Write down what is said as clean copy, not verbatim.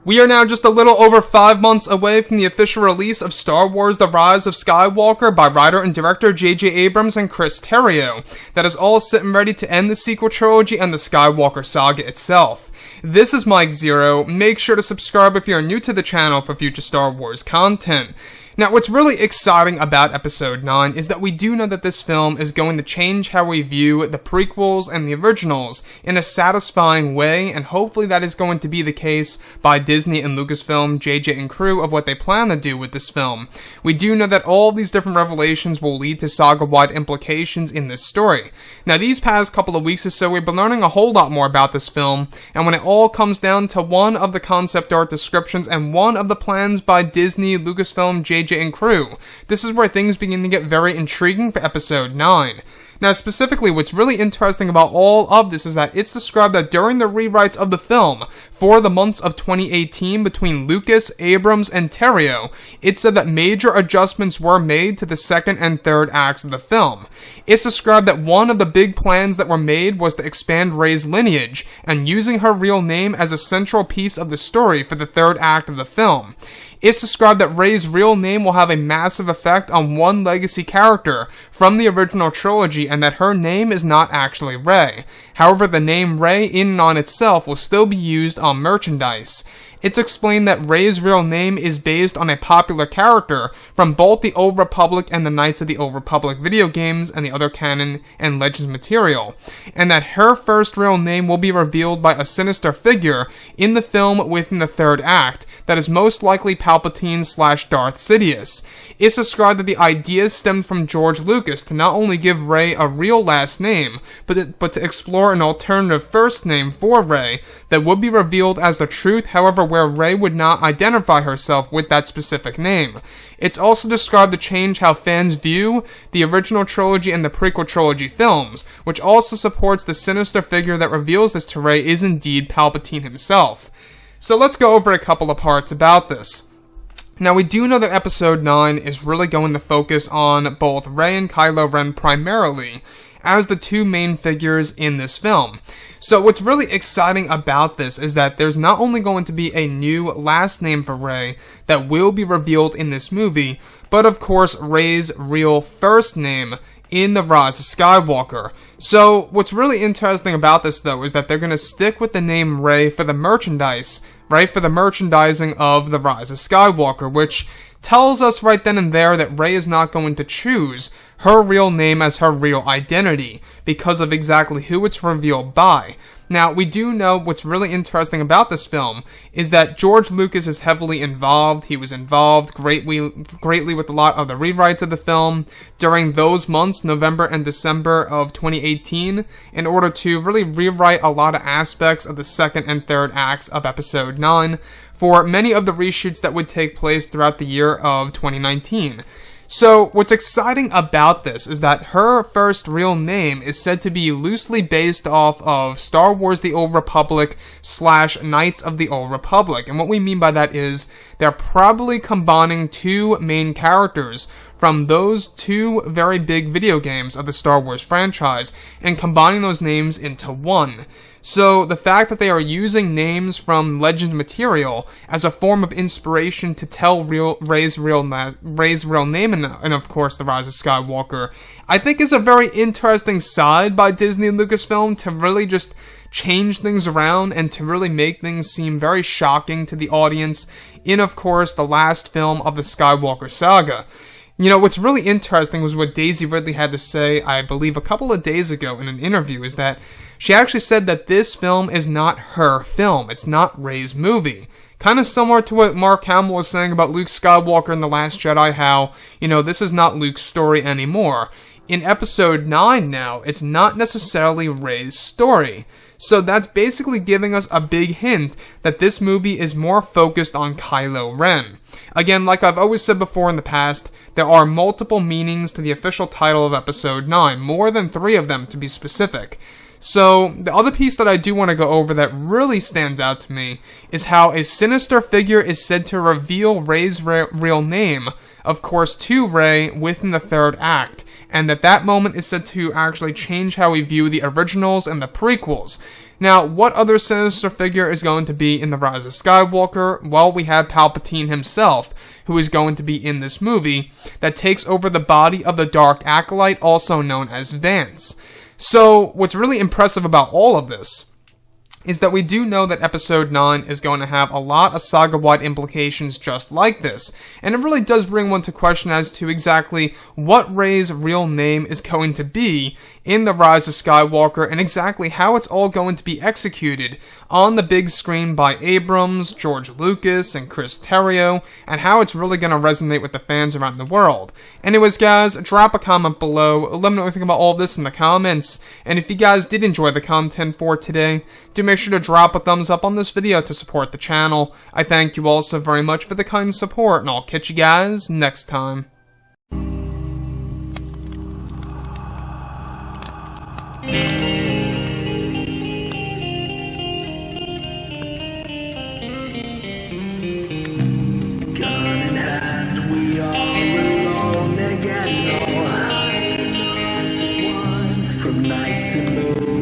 We are now just a little over 5 months away from the official release of Star Wars The Rise of Skywalker by writer and director J.J. Abrams and Chris Terrio. That is all sitting ready to end the sequel trilogy and the Skywalker saga itself. This is Mike Zero. Make sure to subscribe if you are new to the channel for future Star Wars content. Now, what's really exciting about Episode 9 is that we do know that this film is going to change how we view the prequels and the originals in a satisfying way, and hopefully that is going to be the case by Disney and Lucasfilm, JJ and crew of what they plan to do with this film. We do know that all these different revelations will lead to saga-wide implications in this story. Now, these past couple of weeks or so, we've been learning a whole lot more about this film, and when it all comes down to one of the concept art descriptions and one of the plans by Disney, Lucasfilm, JJ and crew, this is where things begin to get very intriguing for Episode 9. Now, specifically, what's really interesting about all of this is that it's described that during the rewrites of the film for the months of 2018 between Lucas, Abrams, and Terrio, it said that major adjustments were made to the second and third acts of the film. It's described that one of the big plans that were made was to expand Rey's lineage and using her real name as a central piece of the story for the third act of the film. It's described that Rey's real name will have a massive effect on one legacy character from the original trilogy and that her name is not actually Rey. However, the name Rey in and on itself will still be used on merchandise. It's explained that Rey's real name is based on a popular character from both the Old Republic and the Knights of the Old Republic video games and the other canon and Legends material, and that her first real name will be revealed by a sinister figure in the film within the third act that is most likely Palpatine/Darth Sidious. It's described that the idea stemmed from George Lucas to not only give Rey a real last name, but to explore an alternative first name for Rey that would be revealed as the truth, however, where Rey would not identify herself with that specific name. It's also described to change how fans view the original trilogy and the prequel trilogy films, which also supports the sinister figure that reveals this to Rey is indeed Palpatine himself. So let's go over a couple of parts about this. Now, we do know that Episode 9 is really going to focus on both Rey and Kylo Ren primarily as the two main figures in this film. So what's really exciting about this is that there's not only going to be a new last name for Rey that will be revealed in this movie, but of course Rey's real first name in The Rise of Skywalker. So what's really interesting about this though is that they're going to stick with the name Rey for the merchandise, right, for the merchandising of The Rise of Skywalker, which tells us right then and there that Rey is not going to choose her real name as her real identity because of exactly who it's revealed by. Now, we do know what's really interesting about this film is that George Lucas is heavily involved. He was involved greatly with a lot of the rewrites of the film during those months, November and December of 2018, in order to really rewrite a lot of aspects of the second and third acts of Episode 9 for many of the reshoots that would take place throughout the year of 2019. So, what's exciting about this is that her first real name is said to be loosely based off of Star Wars The Old Republic / Knights of the Old Republic. And what we mean by that is they're probably combining two main characters from those two very big video games of the Star Wars franchise and combining those names into one. So the fact that they are using names from Legends material as a form of inspiration to tell Rey's real name and of course The Rise of Skywalker, I think is a very interesting side by Disney and Lucasfilm to really just change things around and to really make things seem very shocking to the audience in, of course, the last film of the Skywalker saga. You know, what's really interesting was what Daisy Ridley had to say, I believe a couple of days ago in an interview, is that she actually said that this film is not her film. It's not Rey's movie. Kind of similar to what Mark Hamill was saying about Luke Skywalker in The Last Jedi, how, you know, this is not Luke's story anymore. In Episode 9 now, it's not necessarily Rey's story. So that's basically giving us a big hint that this movie is more focused on Kylo Ren. Again, like I've always said before in the past, there are multiple meanings to the official title of Episode 9, more than 3 of them to be specific. So, the other piece that I do want to go over that really stands out to me is how a sinister figure is said to reveal Rey's real name, of course, to Rey within the third act, and that moment is said to actually change how we view the originals and the prequels. Now, what other sinister figure is going to be in The Rise of Skywalker? Well, we have Palpatine himself, who is going to be in this movie, that takes over the body of the Dark Acolyte, also known as Vance. So, what's really impressive about all of this is that we do know that Episode 9 is going to have a lot of saga-wide implications just like this, and it really does bring one to question as to exactly what Rey's real name is going to be in The Rise of Skywalker, and exactly how it's all going to be executed on the big screen by Abrams, George Lucas, and Chris Terrio, and how it's really going to resonate with the fans around the world. Anyways, guys, drop a comment below, let me know what you think about all this in the comments, and if you guys did enjoy the content for today, do make sure to drop a thumbs up on this video to support the channel. I thank you all so very much for the kind support, and I'll catch you guys next time. Gun in hand, we are alone again. No, I'm not the one from night to moon.